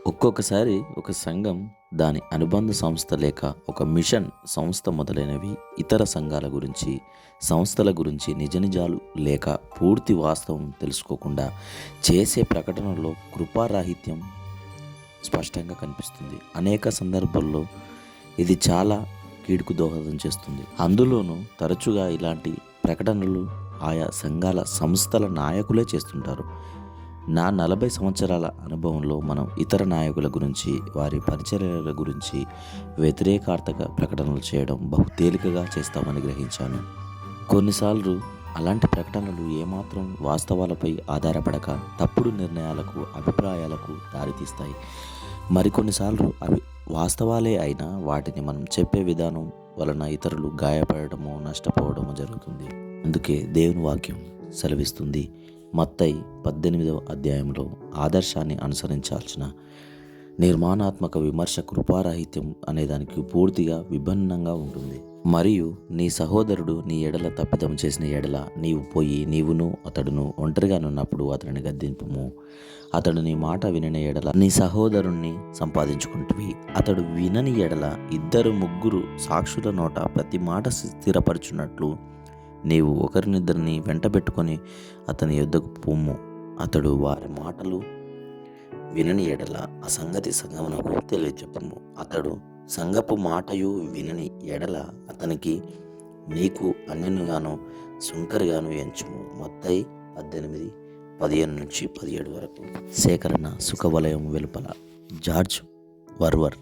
ఒక్కొక్కసారి ఒక సంఘం దాని అనుబంధ సంస్థ లేక ఒక మిషన్ సంస్థ మొదలైనవి ఇతర సంఘాల గురించి సంస్థల గురించి నిజనిజాలు లేక పూర్తి వాస్తవం తెలుసుకోకుండా చేసే ప్రకటనలో కృపారాహిత్యం స్పష్టంగా కనిపిస్తుంది. అనేక సందర్భాల్లో ఇది చాలా కీడుకు దోహదం చేస్తుంది. అందులోనూ తరచుగా ఇలాంటి ప్రకటనలు ఆయా సంఘాల సంస్థల నాయకులే చేస్తుంటారు. నా 40 సంవత్సరాల అనుభవంలో మనం ఇతర నాయకుల గురించి వారి పరిచర్యల గురించి వ్యతిరేకార్థక ప్రకటనలు చేయడం బహు తేలికగా చేస్తామని గ్రహించాను. కొన్నిసార్లు అలాంటి ప్రకటనలు ఏమాత్రం వాస్తవాలపై ఆధారపడక తప్పుడు నిర్ణయాలకు అభిప్రాయాలకు దారితీస్తాయి. మరికొన్నిసార్లు అవి వాస్తవాలే అయినా వాటిని మనం చెప్పే విధానం వలన ఇతరులు గాయపడటమో నష్టపోవడమో జరుగుతుంది. అందుకే దేవుని వాక్యం సెలవిస్తుంది, మత్తయి 18వ అధ్యాయంలో ఆదర్శాన్ని అనుసరించాల్సిన నిర్మాణాత్మక విమర్శ కృపారాహిత్యం అనేదానికి పూర్తిగా విభిన్నంగా ఉంటుంది. మరియు నీ సహోదరుడు నీ ఎడల తప్పిదం చేసిన ఎడల నీవు పోయి నీవును అతడును ఒంటరిగానున్నప్పుడు అతడిని గద్దింపుము. అతడు నీ మాట వినని ఎడల నీ సహోదరుణ్ణి సంపాదించుకుంటువి. అతడు వినని ఎడల 2-3 సాక్షుల నోట ప్రతి మాట స్థిరపరచున్నట్లు నీవు ఒకరినిద్దరిని వెంటబెట్టుకొని అతని యొద్దకు పొమ్ము. అతడు వారి మాటలు వినని ఎడల ఆ సంగతి సంఘమునకు తెలియచెప్పుము. అతడు సంఘపు మాటయు వినని ఎడల అతనికి నీకు అన్యునిగాను సుంకరిగాను ఎంచుము. మత్తయి 18:15-17 వరకు. సేకరణ సుఖవలయం వెలుపల. జార్జ్ వర్వర్.